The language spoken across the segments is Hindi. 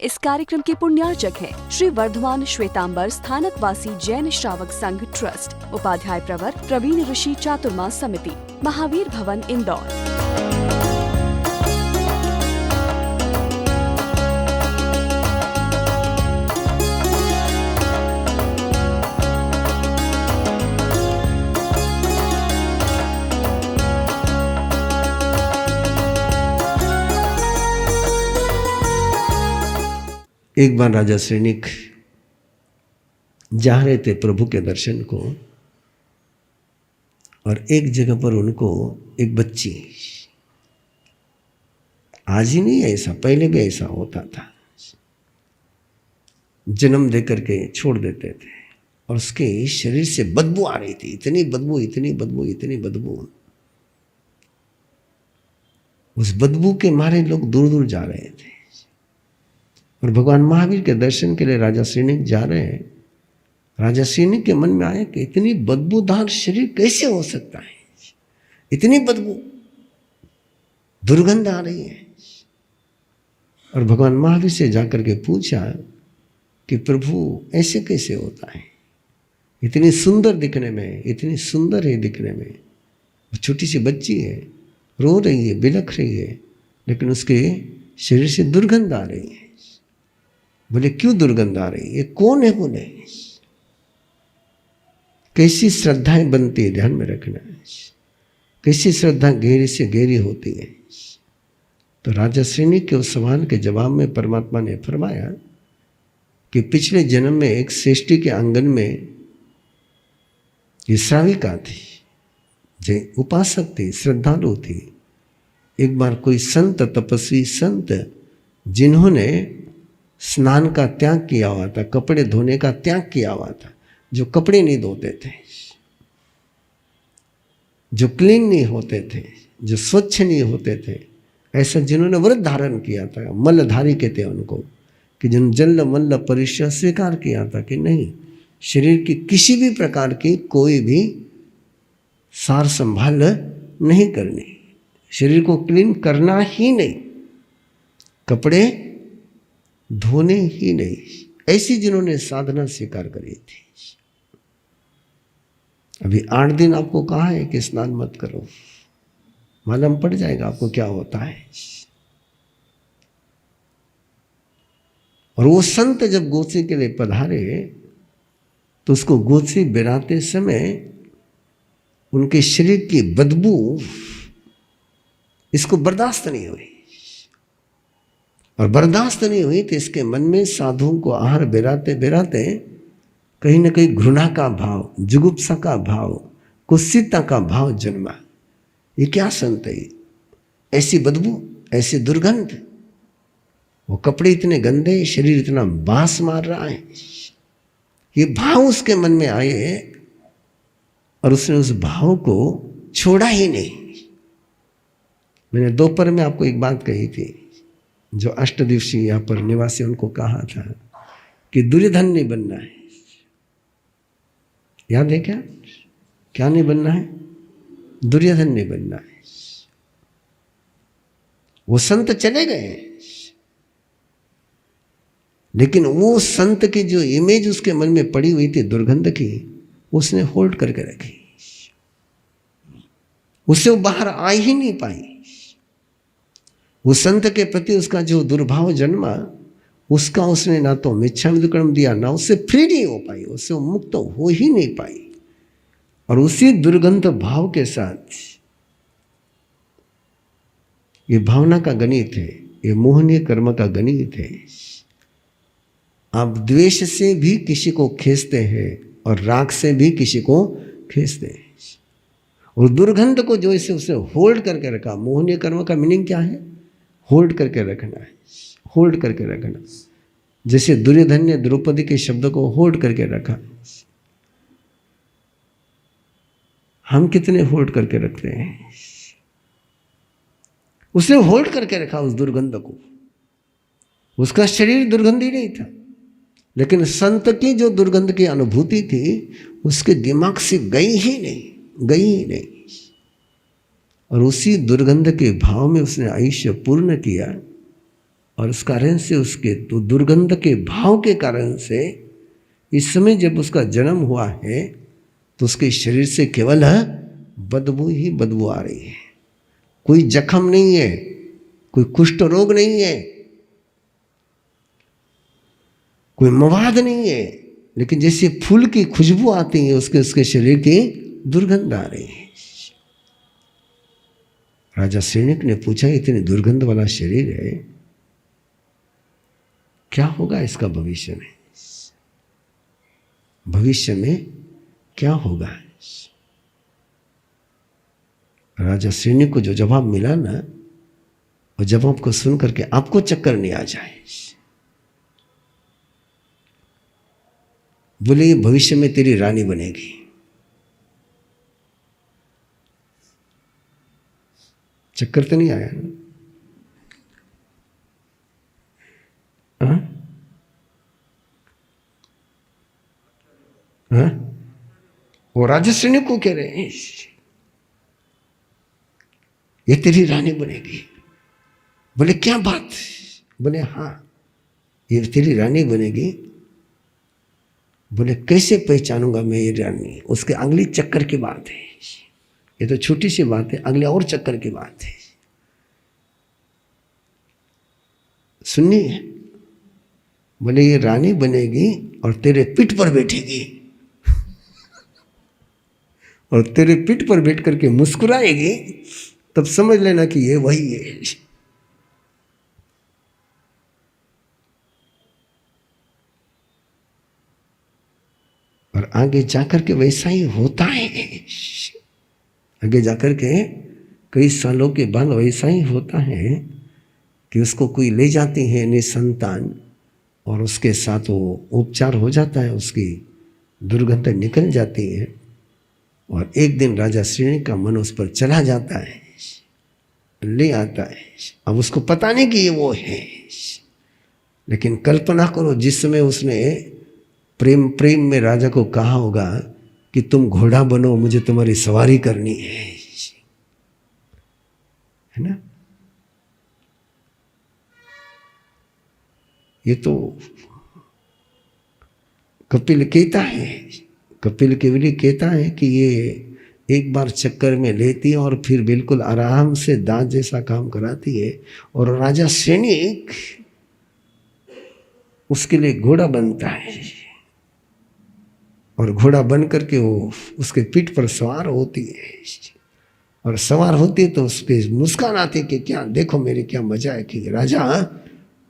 इस कार्यक्रम के पुण्यार्चक हैं श्री वर्धमान श्वेतांबर स्थानक वासी जैन श्रावक संघ ट्रस्ट, उपाध्याय प्रवर प्रवीण ऋषि चातुर्मास समिति, महावीर भवन, इंदौर। एक बार राजा श्रेणिक जा रहे थे प्रभु के दर्शन को, और एक जगह पर उनको एक बच्ची, आज ही नहीं ऐसा, पहले भी ऐसा होता था, जन्म दे करके छोड़ देते थे और उसके शरीर से बदबू आ रही थी, इतनी बदबू, इतनी बदबू, इतनी बदबू। उस बदबू के मारे लोग दूर दूर जा रहे थे और भगवान महावीर के दर्शन के लिए राजा श्रेणिक जा रहे हैं। राजा श्रेणिक के मन में आया कि इतनी बदबूदार शरीर कैसे हो सकता है, इतनी बदबू, दुर्गंध आ रही है। और भगवान महावीर से जाकर के पूछा कि प्रभु ऐसे कैसे होता है, इतनी सुंदर दिखने में, इतनी सुंदर है दिखने में, छोटी सी बच्ची है, रो रही है, बिलख रही है, लेकिन उसके शरीर से दुर्गंध आ रही है। बोले क्यों दुर्गंध आ रही है, कौन है? बोले कैसी श्रद्धाएं बनती है, ध्यान में रखना है, कैसी श्रद्धा गहरी से गहरी होती है। तो राजा श्रेणिक के उस सवाल के जवाब में परमात्मा ने फरमाया कि पिछले जन्म में एक श्रेष्ठी के आंगन में ये श्राविका थी, जो उपासक थी, श्रद्धालु थी। एक बार कोई संत, तपस्वी संत, जिन्होंने स्नान का त्याग किया हुआ था, कपड़े धोने का त्याग किया हुआ था, जो कपड़े नहीं धोते थे, जो क्लीन नहीं होते थे, जो स्वच्छ नहीं होते थे, ऐसा जिन्होंने व्रत धारण किया था, मलधारी कहते हैं उनको, कि जिन जल मल्ल परिश्रय स्वीकार किया था कि नहीं, शरीर की किसी भी प्रकार की कोई भी सार संभाल नहीं करनी, शरीर को क्लीन करना ही नहीं, कपड़े धोने ही नहीं, ऐसी जिन्होंने साधना स्वीकार करी थी। अभी 8 दिन आपको कहा है कि स्नान मत करो, मालूम पड़ जाएगा आपको क्या होता है। और वो संत जब गोसी के लिए पधारे तो उसको गोसी बिराते समय उनके शरीर की बदबू इसको बर्दाश्त नहीं हुई, और बर्दाश्त नहीं हुई तो इसके मन में साधुओं को आहार बिराते बिराते कहीं ना कहीं घृणा का भाव, जुगुप्सा का भाव, कुत्सितता का भाव जन्मा। ये क्या संत है, ऐसी बदबू, ऐसी दुर्गंध, वो कपड़े इतने गंदे, शरीर इतना बांस मार रहा है, ये भाव उसके मन में आए और उसने उस भाव को छोड़ा ही नहीं। मैंने दोपहर में आपको एक बात कही थी, जो अष्टदिवसीय यहाँ पर निवासी, उनको कहा था कि दुर्योधन नहीं बनना है। याद है क्या? क्या नहीं बनना है? दुर्योधन नहीं बनना है। वो संत चले गए, लेकिन वो संत की जो इमेज उसके मन में पड़ी हुई थी दुर्गंध की, उसने होल्ड करके रखी, उससे वो बाहर आ ही नहीं पाई। उस संत के प्रति उसका जो दुर्भाव जन्मा, उसका उसने ना तो मिच्छामिदुक्कड़म दिया, ना उससे फ्री नहीं हो पाई, उससे वो मुक्त हो ही नहीं पाई। और उसी दुर्गंध भाव के साथ ये भावना का गणित है, ये मोहनीय कर्म का गणित है। आप द्वेष से भी किसी को खींचते हैं और राग से भी किसी को खींचते हैं, और दुर्गंध को जो इसे उसे होल्ड करके रखा। मोहनीय कर्म का मीनिंग क्या है? होल्ड करके रखना है, होल्ड करके रखना। जैसे दुर्योधन ने द्रौपदी के शब्द को होल्ड करके रखा, हम कितने होल्ड करके रखते हैं? उसने होल्ड करके रखा उस दुर्गंध को। उसका शरीर दुर्गंधी नहीं था, लेकिन संत की जो दुर्गंध की अनुभूति थी उसके दिमाग से गई ही नहीं। और उसी दुर्गंध के भाव में उसने आयुष्य पूर्ण किया और उस कारण से उसके तो दुर्गंध के भाव के कारण से इस समय जब उसका जन्म हुआ है तो उसके शरीर से केवल बदबू ही बदबू आ रही है। कोई जख्म नहीं है, कोई कुष्ठ रोग नहीं है, कोई मवाद नहीं है, लेकिन जैसे फूल की खुशबू आती है उसके शरीर की दुर्गंध आ रही है। राजा सैनिक ने पूछा, इतनी दुर्गंध वाला शरीर है, क्या होगा इसका भविष्य में? भविष्य में क्या होगा? राजा सैनिक को जो जवाब मिला ना, वो जवाब को सुन करके आपको चक्कर नहीं आ जाए। बोले, ये भविष्य में तेरी रानी बनेगी। चक्कर तो नहीं आया ना? हाँ? हाँ? वो राजा सैनिक को कह रहे हैं ये तेरी रानी बनेगी। बोले, क्या बात? बोले, हाँ ये तेरी रानी बनेगी। बोले, कैसे पहचानूंगा मैं ये रानी? उसके अगली चक्कर की बात है, ये तो छोटी सी बात है, अगले और चक्कर की बात है, सुननी है। बोले, ये रानी बनेगी और तेरे पीठ पर बैठेगी और तेरे पीठ पर बैठ करके मुस्कुराएगी, तब समझ लेना कि ये वही है। और आगे जाकर के वैसा ही होता है। आगे जाकर के कई सालों के बाद वैसा ही होता है कि उसको कोई ले जाती है निसंतान और उसके साथ वो उपचार हो जाता है, उसकी दुर्गंध निकल जाती है और एक दिन राजा श्रेणी का मन उस पर चला जाता है, ले आता है। अब उसको पता नहीं कि ये वो है, लेकिन कल्पना करो जिस समय उसने प्रेम में राजा को कहा होगा कि तुम घोड़ा बनो, मुझे तुम्हारी सवारी करनी है ना? ये तो कपिल कहता है, कपिल केवली कहता है कि ये एक बार चक्कर में लेती है और फिर बिल्कुल आराम से दांत जैसा काम कराती है और राजा सैनिक उसके लिए घोड़ा बनता है और घोड़ा बन करके वो उसके पीठ पर सवार होती है और सवार होती है तो उस पर मुस्कान आती है कि क्या देखो मेरी क्या मजा है कि राजा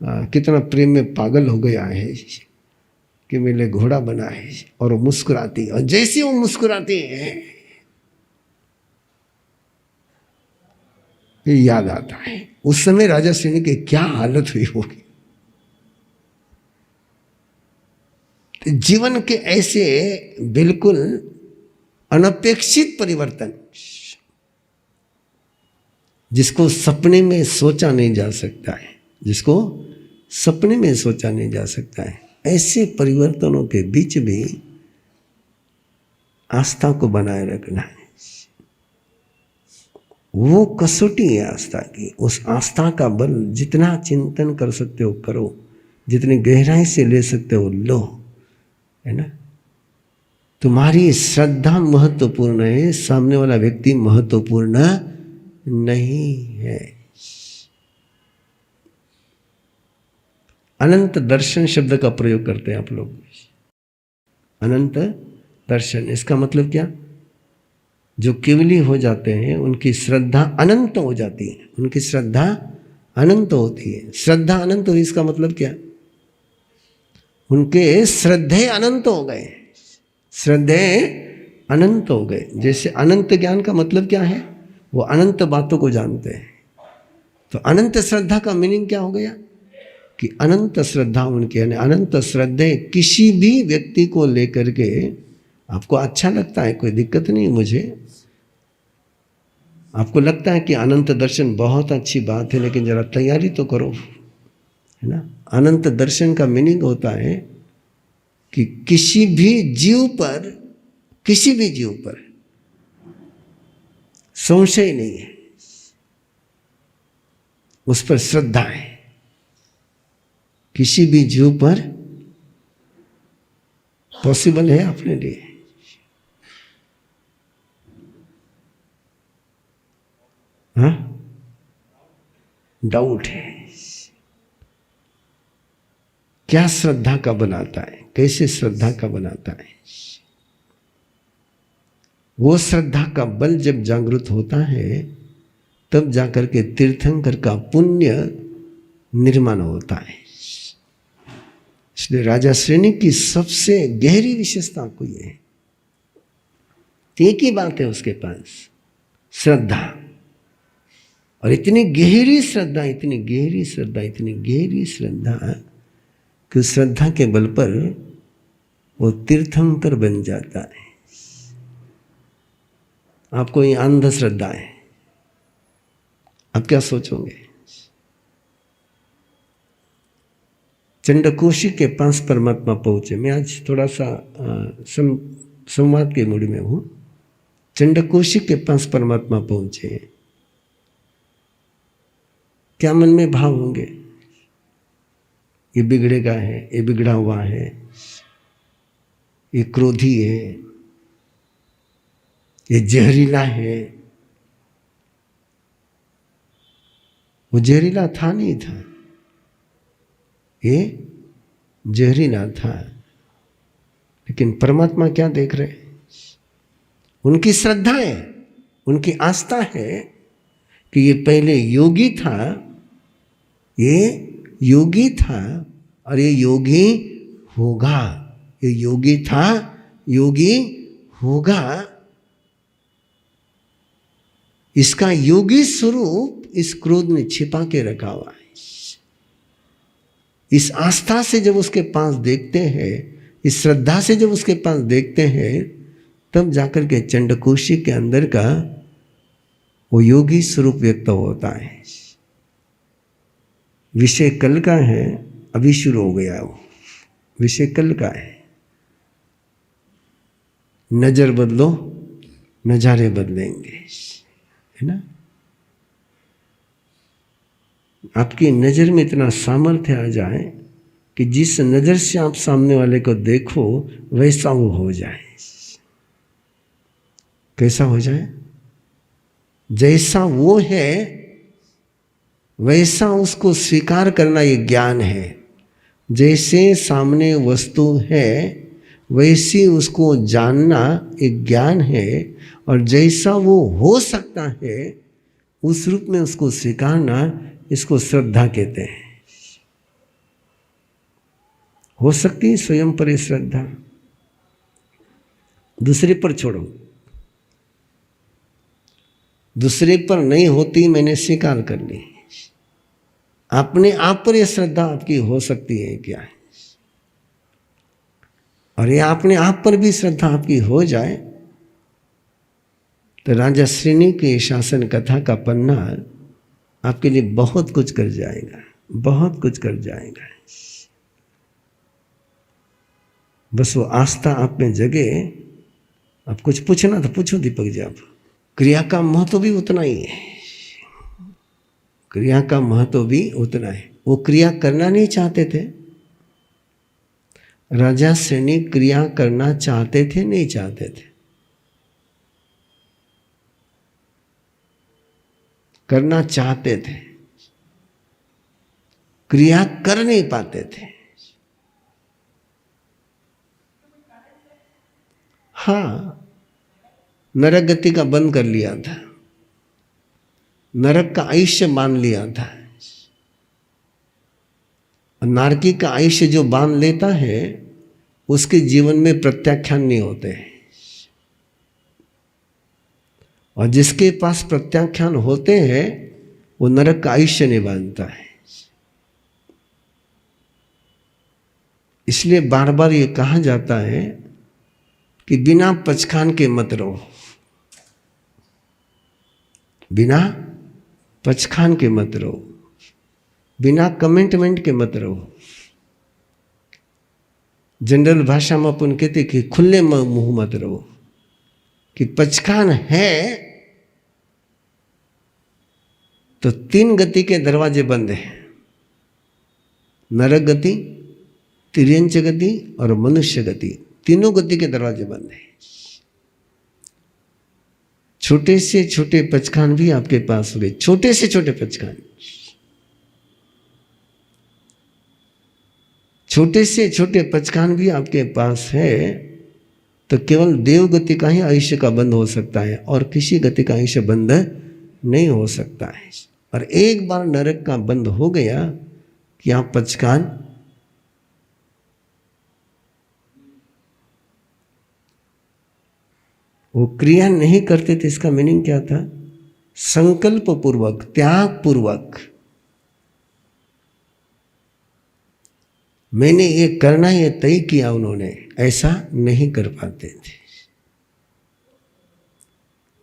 कितना प्रेम में पागल हो गया है कि मेरे लिए घोड़ा बना है। और वो मुस्कुराती है और जैसे वो मुस्कुराती है ये याद आता है उस समय राजा सैनिक की क्या हालत हुई होगी। जीवन के ऐसे बिल्कुल अनपेक्षित परिवर्तन जिसको सपने में सोचा नहीं जा सकता है, जिसको सपने में सोचा नहीं जा सकता है, ऐसे परिवर्तनों के बीच भी आस्था को बनाए रखना है। वो कसौटी है आस्था की। उस आस्था का बल जितना चिंतन कर सकते हो करो, जितनी गहराई से ले सकते हो लो, है ना? तुम्हारी श्रद्धा महत्वपूर्ण है, सामने वाला व्यक्ति महत्वपूर्ण नहीं है। अनंत दर्शन शब्द का प्रयोग करते हैं आप लोग। अनंत दर्शन, इसका मतलब क्या? जो केवली हो जाते हैं उनकी श्रद्धा अनंत हो जाती है, उनकी श्रद्धा अनंत होती है। श्रद्धा अनंत हुई इसका मतलब क्या? उनके श्रद्धे अनंत हो गए, श्रद्धे अनंत हो गए। जैसे अनंत ज्ञान का मतलब क्या है? वो अनंत बातों को जानते हैं। तो अनंत श्रद्धा का मीनिंग क्या हो गया? कि अनंत श्रद्धा उनकी, यानी अनंत श्रद्धे किसी भी व्यक्ति को लेकर के आपको अच्छा लगता है, कोई दिक्कत नहीं मुझे। आपको लगता है कि अनंत दर्शन बहुत अच्छी बात है, लेकिन जरा तैयारी तो करो, है ना? अनंत दर्शन का मीनिंग होता है कि किसी भी जीव पर, किसी भी जीव पर संशय नहीं है, उस पर श्रद्धा है, किसी भी जीव पर पॉसिबल है अपने लिए? हाँ, डाउट है। क्या श्रद्धा का बनाता है, कैसे श्रद्धा का बनाता है? वो श्रद्धा का बल जब जागृत होता है तब जाकर के तीर्थंकर का पुण्य निर्माण होता है। इसलिए राजा श्रेणी की सबसे गहरी विशेषता को ये है, एक ही बात है उसके पास, श्रद्धा। और इतनी गहरी श्रद्धा, इतनी गहरी श्रद्धा, इतनी गहरी श्रद्धा कि श्रद्धा के बल पर वो तीर्थंकर बन जाता है। आपको ये अंधश्रद्धा है, आप क्या सोचोगे? चंडकोशी के पास परमात्मा पहुंचे। मैं आज थोड़ा सा संवाद के मूड में हूं। चंडकोशी के पास परमात्मा पहुंचे, क्या मन में भाव होंगे? ये बिगड़ेगा है, ये बिगड़ा हुआ है, ये क्रोधी है, ये जहरीला है। वो जहरीला था नहीं था, ये जहरीला था। लेकिन परमात्मा क्या देख रहे? उनकी श्रद्धा है, उनकी आस्था है कि ये पहले योगी था, ये योगी था और ये योगी होगा। ये योगी था, योगी होगा। इसका योगी स्वरूप इस क्रोध ने छिपा के रखा हुआ है। इस आस्था से जब उसके पास देखते हैं, इस श्रद्धा से जब उसके पास देखते हैं, तब जाकर के चंडकोशी के अंदर का वो योगी स्वरूप व्यक्त होता है। विषय कल का है, अभी शुरू हो गया। वो विषय कल का है। नजर बदलो, नजारे बदलेंगे, है ना? आपकी नजर में इतना सामर्थ्य आ जाए कि जिस नजर से आप सामने वाले को देखो वैसा वो हो जाए। कैसा हो जाए? जैसा वो है वैसा उसको स्वीकार करना ये ज्ञान है। जैसे सामने वस्तु है वैसी उसको जानना एक ज्ञान है। और जैसा वो हो सकता है उस रूप में उसको स्वीकारना, इसको श्रद्धा कहते हैं। हो सकती है स्वयं पर श्रद्धा, दूसरे पर छोड़ो। दूसरे पर नहीं होती, मैंने स्वीकार कर ली। अपने आप पर यह श्रद्धा आपकी हो सकती है क्या? और ये अपने आप पर भी श्रद्धा आपकी हो जाए तो राजा श्रेणी के शासन कथा का पन्ना आपके लिए बहुत कुछ कर जाएगा, बहुत कुछ कर जाएगा। बस वो आस्था आप में जगे। अब कुछ पूछना तो पूछो दीपक जी। आप क्रिया का महत्व भी उतना ही है, क्रिया का महत्व भी उतना है। वो क्रिया करना नहीं चाहते थे। राजा श्रेणी क्रिया करना चाहते थे, नहीं चाहते थे? करना चाहते थे, क्रिया कर नहीं पाते थे। हाँ, नरक गति का बंद कर लिया था, नरक का आयुष्य बांध लिया था। नारकी का आयुष्य जो बांध लेता है उसके जीवन में प्रत्याख्यान नहीं होते हैं। और जिसके पास प्रत्याख्यान होते हैं वो नरक का आयुष्य नहीं बांधता है। इसलिए बार बार ये कहा जाता है कि बिना पचखान के मत रहो, बिना पचखान के मत रहो, बिना कमिटमेंट के मत रहो। जनरल भाषा में अपन कहते कि खुले मुंह मत रहो, कि पचखान है तो 3 गति के दरवाजे बंद हैं। नरक गति, तिर्यंच गति और मनुष्य गति, तीनों गति के दरवाजे बंद हैं। छोटे से छोटे पचखान भी आपके पास हो गए, छोटे से छोटे पचखान, छोटे से छोटे पचखान भी आपके पास है, तो केवल देव गति का ही आयुष्य का बंद हो सकता है और किसी गति का आयुष्य बंद नहीं हो सकता है। और एक बार नरक का बंद हो गया कि आप पचखान वो क्रिया नहीं करते थे। इसका मीनिंग क्या था? संकल्प पूर्वक, त्याग पूर्वक मैंने ये करना, ये तय किया, उन्होंने ऐसा नहीं कर पाते थे।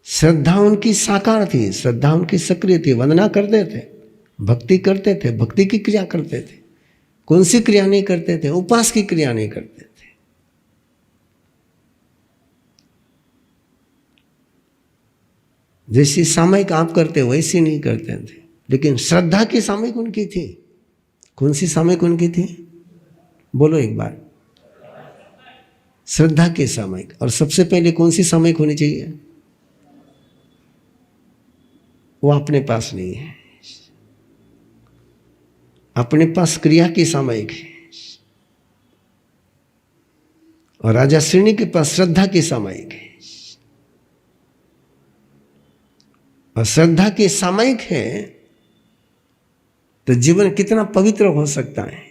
श्रद्धा उनकी साकार थी, श्रद्धा उनकी सक्रिय थी, वंदना करते थे, भक्ति करते थे, भक्ति की क्रिया करते थे। कौन सी क्रिया नहीं करते थे? उपास की क्रिया नहीं करते थे। जैसी सामयिक आप करते वैसी नहीं करते थे, लेकिन श्रद्धा की सामयिक उनकी थी। कौन सी सामयिक उनकी थी? बोलो एक बार। श्रद्धा की सामयिक। और सबसे पहले कौन सी सामयिक होनी चाहिए? वो अपने पास नहीं है, अपने पास क्रिया की सामयिक है। और राजा श्रेणी के पास श्रद्धा की सामयिक है। और श्रद्धा की सामयिक है तो जीवन कितना पवित्र हो सकता है।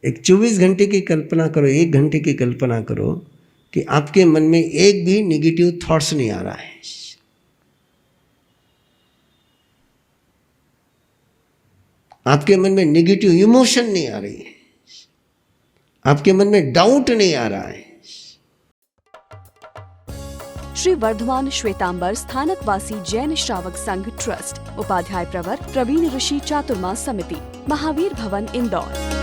एक 24 घंटे की कल्पना करो, 1 घंटे की कल्पना करो कि आपके मन में एक भी नेगेटिव थॉट्स नहीं आ रहा है, आपके मन में नेगेटिव इमोशन नहीं आ रही है, आपके मन में डाउट नहीं आ रहा है। श्री वर्धमान श्वेतांबर स्थानकवासी जैन श्रावक संघ ट्रस्ट, उपाध्याय प्रवर प्रवीण ऋषि चातुर्मा समिति, महावीर भवन इंदौर।